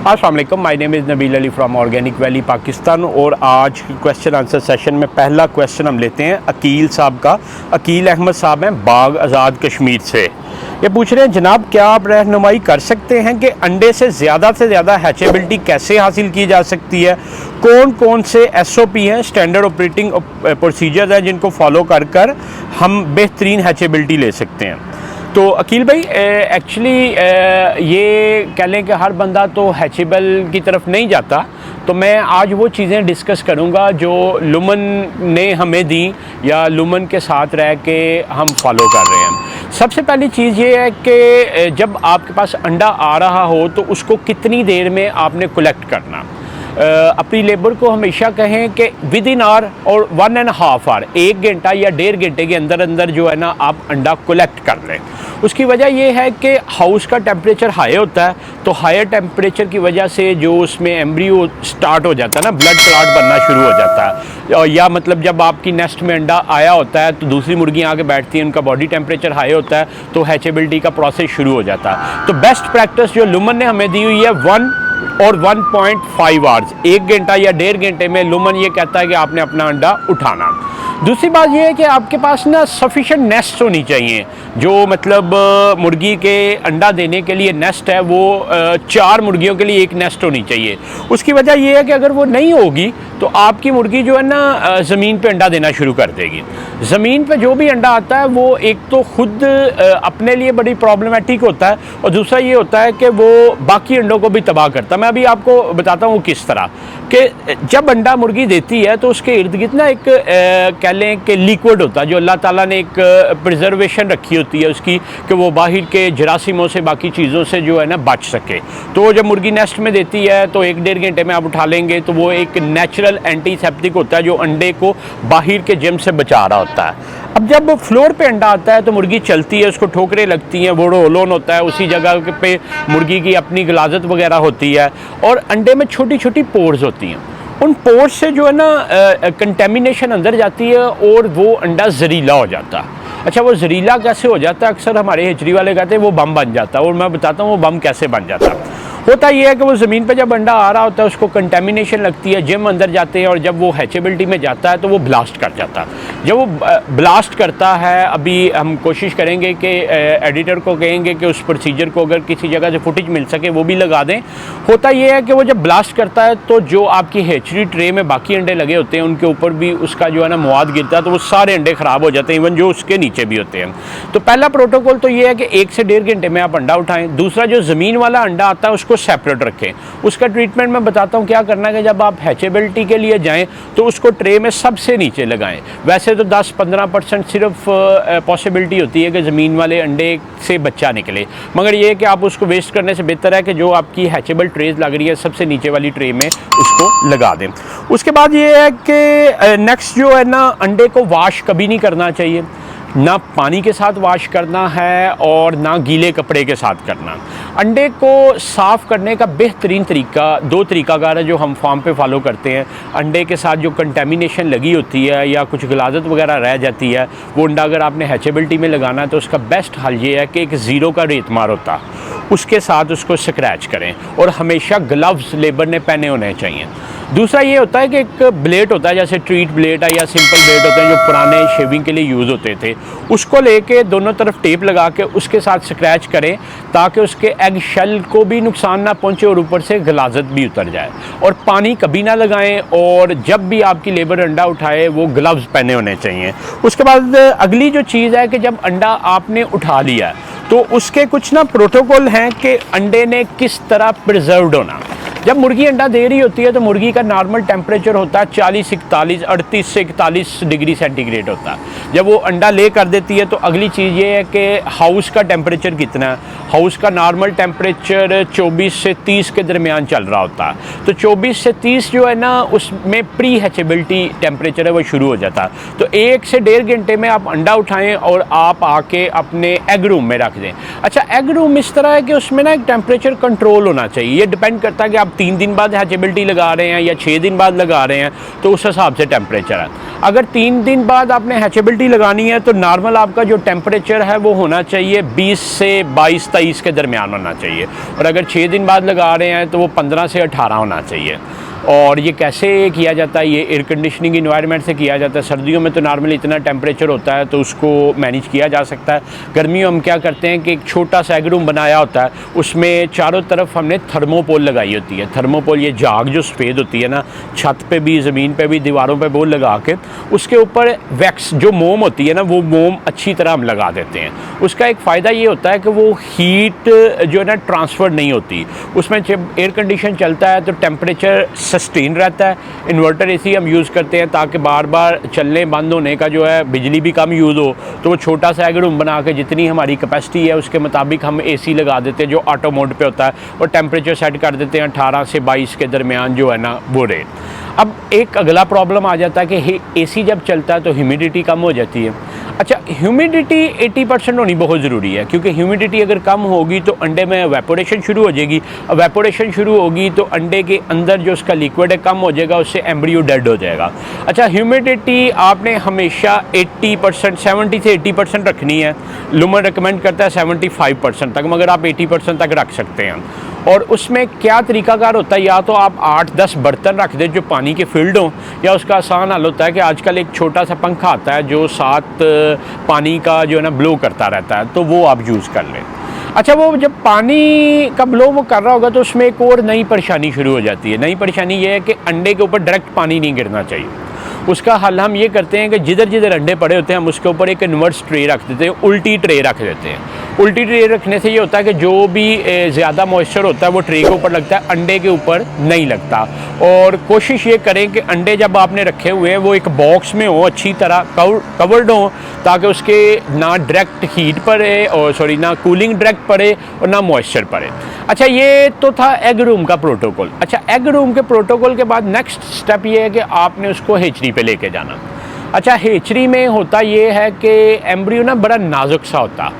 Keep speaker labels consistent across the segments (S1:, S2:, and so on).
S1: अस्सलाम वालेकुम, my name is Nabeel Ali from organic valley Pakistan. और आज क्वेश्चन आंसर सेशन में पहला क्वेश्चन हम लेते हैं अकील साहब का। अकील अहमद साहब हैं बाग आज़ाद कश्मीर से। ये पूछ रहे हैं, जनाब क्या आप रहनुमाई कर सकते हैं कि अंडे से ज़्यादा हैचेबिलिटी कैसे हासिल की जा सकती है? कौन कौन से SOP हैं, स्टैंडर्ड ऑपरेटिंग प्रोसीजर हैं, जिनको फॉलो कर कर हम बेहतरीन हैचेबिलिटी ले सकते हैं? तो अकील भाई, एक्चुअली ये कह लें कि हर बंदा तो हैचेबल की तरफ नहीं जाता, तो मैं आज वो चीज़ें डिस्कस करूँगा जो लुमन ने हमें दी या लुमन के साथ रह के हम फॉलो कर रहे हैं। सबसे पहली चीज़ ये है कि जब आपके पास अंडा आ रहा हो तो उसको कितनी देर में आपने कलेक्ट करना। अपनी लेबर को हमेशा कहें कि विद इन आवर और 1.5 आवर, 1 घंटा या 1.5 घंटे के अंदर अंदर जो है ना आप अंडा कलेक्ट कर लें। उसकी वजह यह है कि हाउस का टेम्परेचर हाई होता है, तो हायर टेम्परेचर की वजह से जो उसमें एम्ब्रियो स्टार्ट हो जाता है ना, ब्लड क्लॉट बनना शुरू हो जाता है। या मतलब जब आपकी नेस्ट में अंडा आया होता है तो दूसरी मुर्गियाँ आके बैठती हैं, उनका बॉडी टेम्परेचर हाई होता है, तो हैचेबिलिटी का प्रोसेस शुरू हो जाता है। तो बेस्ट प्रैक्टिस जो लुमन ने हमें दी हुई है 1 और 1.5 आवर्स, 1 घंटा या 1.5 घंटे में लुमन ये कहता है कि आपने अपना अंडा उठाना। दूसरी बात यह है कि आपके पास ना सफिशेंट नेस्ट होनी चाहिए। जो मतलब मुर्गी के अंडा देने के लिए नेस्ट है वो 4 मुर्गियों के लिए 1 नेस्ट होनी चाहिए। उसकी वजह यह है कि अगर वो नहीं होगी तो आपकी मुर्गी जो है ना ज़मीन पे अंडा देना शुरू कर देगी। ज़मीन पे जो भी अंडा आता है वो एक तो खुद अपने लिए बड़ी प्रॉब्लमेटिक होता है, और दूसरा ये होता है कि वो बाकी अंडों को भी तबाह करता है। मैं अभी आपको बताता हूँ किस तरह कि जब अंडा मुर्गी देती है तो उसके इर्द गिर्द ना एक कह लें कि लिक्विड होता है, जो अल्लाह ताला ने एक प्रिजर्वेशन रखी होती है उसकी, कि वो बाहर के जरासीमों से बाकी चीज़ों से जो है ना बच सके। तो जब मुर्गी नेस्ट में देती है तो 1-1.5 घंटे में आप उठा लेंगे, तो वो एक नेचुरल एंटीसेप्टिक होता है जो अंडे को बाहर के जिम से बचा रहा होता है। अब जब फ्लोर पे अंडा आता है तो मुर्गी चलती है, उसको ठोकरें लगती हैं, वो रोलोन होता है, उसी जगह पे मुर्गी की अपनी गलाजत वगैरह होती है, और अंडे में छोटी छोटी पोर्स होती हैं। उन पोर्स से जो है ना कंटेमिनेशन अंदर जाती है और वो अंडा जहरीला हो जाता है। अच्छा, वो जहरीला कैसे हो जाता है? अक्सर हमारे हेचरी वाले कहते हैं वो बम बन जाता है, और मैं बताता हूँ वो बम कैसे बन जाता है। होता यह है कि वो ज़मीन पे जब अंडा आ रहा होता है उसको कंटेमिनेशन लगती है, जिम अंदर जाते हैं, और जब वो हैचेबिलिटी में जाता है तो वो ब्लास्ट कर जाता है। जब वो ब्लास्ट करता है, अभी हम कोशिश करेंगे कि एडिटर को कहेंगे कि उस प्रोसीजर को अगर किसी जगह से फुटेज मिल सके वो भी लगा दें। होता यह है कि वो जब ब्लास्ट करता है तो जो आपकी हेचरी ट्रे में बाकी अंडे लगे होते हैं उनके ऊपर भी उसका जो है ना मवाद गिरता है, तो वो सारे अंडे ख़राब हो जाते हैं, इवन जो उसके नीचे भी होते हैं। तो पहला प्रोटोकॉल तो ये है कि 1 से 1.5 घंटे में आप अंडा उठाएँ। दूसरा, जो ज़मीन वाला अंडा आता है उसको सेपरेट रखें। उसका ट्रीटमेंट मैं बताता हूँ क्या करना है कि जब आप हैचेबिलिटी के लिए जाएं तो उसको ट्रे में सबसे नीचे लगाएं। वैसे तो 10-15% सिर्फ पॉसिबिलिटी होती है कि ज़मीन वाले अंडे से बच्चा निकले, मगर ये है कि आप उसको वेस्ट करने से बेहतर है कि जो आपकी हैचेबल ट्रेज लग रही है सबसे नीचे वाली ट्रे में उसको लगा दें। उसके बाद ये है कि नेक्स्ट जो है ना, अंडे को वॉश कभी नहीं करना चाहिए, ना पानी के साथ वॉश करना है और ना गीले कपड़े के साथ करना। अंडे को साफ़ करने का बेहतरीन तरीका 2 तरीक़ाकार है जो हम फार्म पे फॉलो करते हैं। अंडे के साथ जो कंटेमिनेशन लगी होती है या कुछ गलाजत वगैरह रह जाती है, वो अंडा अगर आपने हैचेबिलिटी में लगाना है तो उसका बेस्ट हल ये है कि एक 0 का रेतमार होता है उसके साथ उसको स्क्रैच करें, और हमेशा ग्लव्स लेबर ने पहने होने चाहिए। दूसरा ये होता है कि एक ब्लेड होता है, जैसे ट्रीट ब्लेड है या सिंपल ब्लेड होते हैं जो पुराने शेविंग के लिए यूज़ होते थे, उसको लेके दोनों तरफ टेप लगा के उसके साथ स्क्रैच करें ताकि उसके एग शेल को भी नुकसान ना पहुंचे और ऊपर से गलाजत भी उतर जाए। और पानी कभी ना लगाएं, और जब भी आपकी लेबर अंडा उठाए वो ग्लव्स पहने होने चाहिए। उसके बाद अगली जो चीज़ है कि जब अंडा आपने उठा लिया तो उसके कुछ ना प्रोटोकॉल हैं कि अंडे ने किस तरह प्रिजर्व्ड होना। जब मुर्गी अंडा दे रही होती है तो मुर्गी का नॉर्मल टेम्परेचर होता है 40-41, 38 से 41 डिग्री सेंटीग्रेड होता है। जब वो अंडा ले कर देती है तो अगली चीज़ ये है कि हाउस का टेम्परेचर कितना है। हाउस का नॉर्मल टेम्परेचर 24 से 30 के दरमियान चल रहा होता है, तो 24 से 30 जो है ना उसमें प्री हैचेबिलिटी टेम्परेचर है वो शुरू हो जाता है। तो 1 से 1.5 घंटे में आप अंडा उठाएँ और आप आके अपने एग रूम में रख दें। अच्छा, एग रूम इस तरह है कि उसमें ना एक टेम्परेचर कंट्रोल होना चाहिए। ये डिपेंड करता है कि आप आप 3 दिन बाद हैचेबिलिटी लगा रहे हैं या 6 दिन बाद लगा रहे हैं तो उस हिसाब से टेम्परेचर है। अगर 3 दिन बाद आपने हैचेबिलिटी लगानी है तो नॉर्मल आपका जो टेम्परेचर है वो होना चाहिए 20 से 22-23 के दरमियान होना चाहिए, और अगर 6 दिन बाद लगा रहे हैं तो वो 15 से 18 होना चाहिए। और ये कैसे किया जाता है? ये एयर कंडीशनिंग इन्वायरमेंट से किया जाता है। सर्दियों में तो नॉर्मली इतना टेम्परेचर होता है तो उसको मैनेज किया जा सकता है। गर्मियों हम क्या करते हैं कि एक छोटा सा एग रूम बनाया होता है, उसमें चारों तरफ हमने थर्मोपोल लगाई होती है। थर्मोपोल ये जाग जो सफ़ेद होती है ना, छत पे भी, ज़मीन पे भी, दीवारों पे वो लगा के उसके ऊपर वैक्स जो मोम होती है ना, वो मोम अच्छी तरह हम लगा देते हैं। उसका एक फ़ायदा ये होता है कि वो हीट जो है ना ट्रांसफ़र नहीं होती। उसमें जब एयर कंडीशन चलता है तो टेम्परेचर सस्टेन रहता है। इन्वर्टर एसी हम यूज़ करते हैं ताकि बार बार चलने बंद होने का जो है बिजली भी कम यूज़ हो, तो वो छोटा सा एग रूम बना के जितनी हमारी कैपेसिटी है उसके मुताबिक हम एसी लगा देते हैं जो ऑटो मोड पे होता है, और टेम्परेचर सेट कर देते हैं 18 से 22 के दरमियान जो है ना वो रेट। अब एक अगला प्रॉब्लम आ जाता है कि एसी जब चलता है तो ह्यूमिडिटी कम हो जाती है। अच्छा, ह्यूमिडिटी 80% होनी बहुत ज़रूरी है, क्योंकि ह्यूमिडिटी अगर कम होगी तो अंडे में एवेपोरेशन शुरू हो जाएगी। एवेपोरेशन शुरू होगी तो अंडे के अंदर जो उसका लिक्विड है कम हो जाएगा, उससे एम्ब्रियो डेड हो जाएगा। अच्छा, ह्यूमिडिटी आपने हमेशा 80%, 70 से 80% रखनी है। लुमन रिकमेंड करता है 75% तक, मगर आप 80% तक रख सकते हैं। और उसमें क्या तरीकाकार होता है, या तो आप 8-10 बर्तन रख दें जो पानी के फील्ड हों, या उसका आसान हल होता है कि आजकल एक छोटा सा पंखा आता है जो साथ पानी का जो है ना ब्लो करता रहता है, तो वो आप यूज़ कर लें। अच्छा, वो जब पानी का ब्लो वो कर रहा होगा तो उसमें एक और नई परेशानी शुरू हो जाती है। नई परेशानी ये है कि अंडे के ऊपर डायरेक्ट पानी नहीं गिरना चाहिए। उसका हल हम ये करते हैं कि जिधर जिधर अंडे पड़े होते हैं हम उसके ऊपर एक इन्वर्स ट्रे रख देते हैं, उल्टी ट्रे रख देते हैं। उल्टी ट्रे रखने से ये होता है कि जो भी ज़्यादा मॉइस्चर होता है वो ट्रे के ऊपर लगता है, अंडे के ऊपर नहीं लगता। और कोशिश ये करें कि अंडे जब आपने रखे हुए हैं वो एक बॉक्स में हो, अच्छी तरह कवर्ड हो, ताकि उसके ना डायरेक्ट हीट पड़े और ना कूलिंग डायरेक्ट पड़े और ना मॉइस्चर पड़े। अच्छा, ये तो था एग रूम का प्रोटोकॉल। अच्छा, एग रूम के प्रोटोकॉल के बाद नेक्स्ट स्टेप ये है कि आपने उसको हेचरी पे लेके जाना। अच्छा, हेचरी में होता ये है कि एम्ब्रियो ना बड़ा नाजुक सा होता,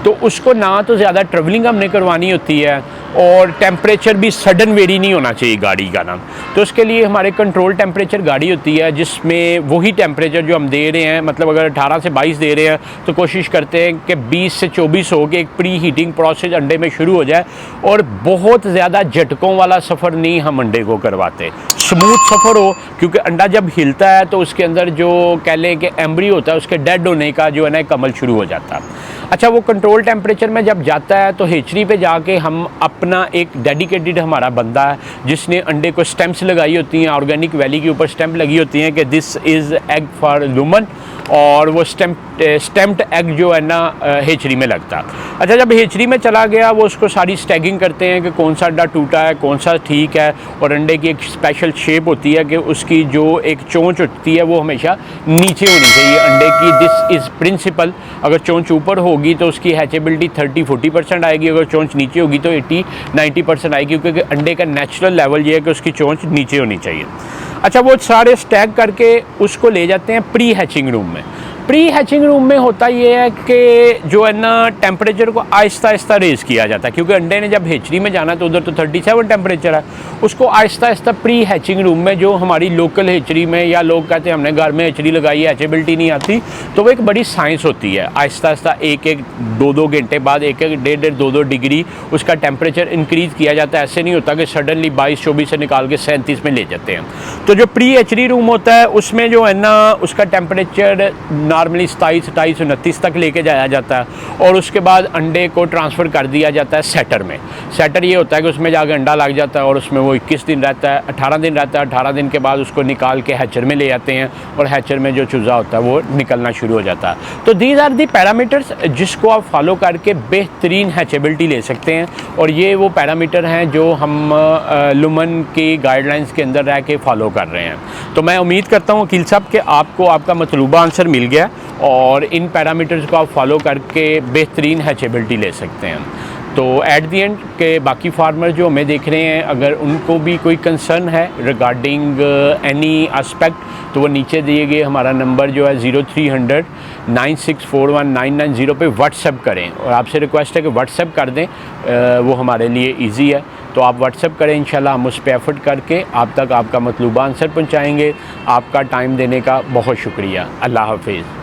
S1: तो उसको ना तो ज़्यादा ट्रेवलिंग हमने करवानी होती है, और टेम्परेचर भी सडन वेरी नहीं होना चाहिए गाड़ी का ना। तो उसके लिए हमारे कंट्रोल टेम्परेचर गाड़ी होती है जिसमें वही टेम्परेचर जो हम दे रहे हैं, मतलब अगर 18 से 22 दे रहे हैं तो कोशिश करते हैं कि 20 से 24 हो के एक प्री हीटिंग प्रोसेस अंडे में शुरू हो जाए। और बहुत ज़्यादा झटकों वाला सफ़र नहीं हम अंडे को करवाते, स्मूथ सफ़र हो, क्योंकि अंडा जब हिलता है तो उसके अंदर जो कह लें कि एम्ब्रियो होता है उसके डेड होने का जो है ना कमल शुरू हो जाता है। अच्छा, वो कंट्रोल टेम्परेचर में जब जाता है तो हेचरी पे जाके हम अपना एक डेडिकेटेड हमारा बंदा है जिसने अंडे को स्टैम्प्स लगाई होती हैं, ऑर्गेनिक वैली के ऊपर स्टैम्प लगी होती हैं कि दिस इज़ एग फॉर लुमन, और वो स्टैम्प्ड एग जो है ना हेचरी में लगता। अच्छा, जब हेचरी में चला गया वो उसको सारी स्टैगिंग करते हैं कि कौन सा अंडा टूटा है, कौन सा ठीक है, और अंडे की एक स्पेशल शेप होती है कि उसकी जो एक चोंच होती है वो हमेशा नीचे होनी चाहिए अंडे की। This is principle. अगर चोंच ऊपर होगी तो उसकी हैचेबिलिटी 30-40% आएगी, अगर चोंच नीचे होगी तो 80-90% आएगी, क्योंकि अंडे का नेचुरल लेवल ये है कि उसकी चोंच नीचे होनी चाहिए। अच्छा, वो सारे स्टैग करके उसको ले जाते हैं प्री हैचिंग रूम में। प्री हैचिंग रूम में होता ये है कि जो है ना टेम्परेचर को आहिस्ता आहिस्ता रेज़ किया जाता है, क्योंकि अंडे ने जब हेचरी में जाना तो उधर तो 37 टेम्परेचर है। उसको Aahista Aahista pre hatching room में, जो हमारी लोकल हेचरी में, या लोग कहते हैं हमने घर में हेचरी लगाई है हैचेबिलिटी नहीं आती, तो वो एक बड़ी साइंस होती है। आहिस्ता आहिस्ता 1-1, 2-2 घंटे बाद 1-1, 1.5-1.5, 2-2 डिग्री उसका टेम्परेचर इंक्रीज़ किया जाता है। ऐसे नहीं होता कि सडनली 22-24 से निकाल के 37 में ले जाते हैं। तो जो प्री हैचरी रूम होता है उसमें जो है ना उसका टेम्परेचर नॉर्मली 27-28-29 तक लेके जाया जाता है, और उसके बाद अंडे को ट्रांसफ़र कर दिया जाता है सेटर में। सेटर ये होता है कि उसमें जाकर अंडा लग जाता है और उसमें वो 21 दिन रहता है, 18 दिन रहता है। 18 दिन के बाद उसको निकाल के हैचर में ले आते हैं, और हैचर में जो चूज़ा होता है वो निकलना शुरू हो जाता है। तो दीज आर दी पैरामीटर्स जिसको आप फॉलो करके बेहतरीन हैचेबिलिटी ले सकते हैं, और ये वो पैरामीटर हैं जो हम लुमन की गाइडलाइंस के अंदर रह के फॉलो कर रहे हैं। तो मैं उम्मीद करता हूँ वकील साहब कि आपको आपका मतलूबा आंसर मिल गया, और इन पैरामीटर्स को आप फॉलो करके बेहतरीन हैचेबिलिटी ले सकते हैं। तो एट दी एंड के बाकी फार्मर जो हमें देख रहे हैं, अगर उनको भी कोई कंसर्न है रिगार्डिंग एनी एस्पेक्ट, तो वो नीचे दिए गए हमारा नंबर जो है 0300 9641 पे व्हाट्सएप करें। और आपसे रिक्वेस्ट है कि व्हाट्सएप कर दें, वो हमारे लिए इजी है। तो आप व्हाट्सएप करें, इंशाल्लाह हम उस पर एफर्ट करके आप तक आपका मतलूबा आंसर पहुँचाएँगे। आपका टाइम देने का बहुत शुक्रिया। अल्लाह हाफिज़।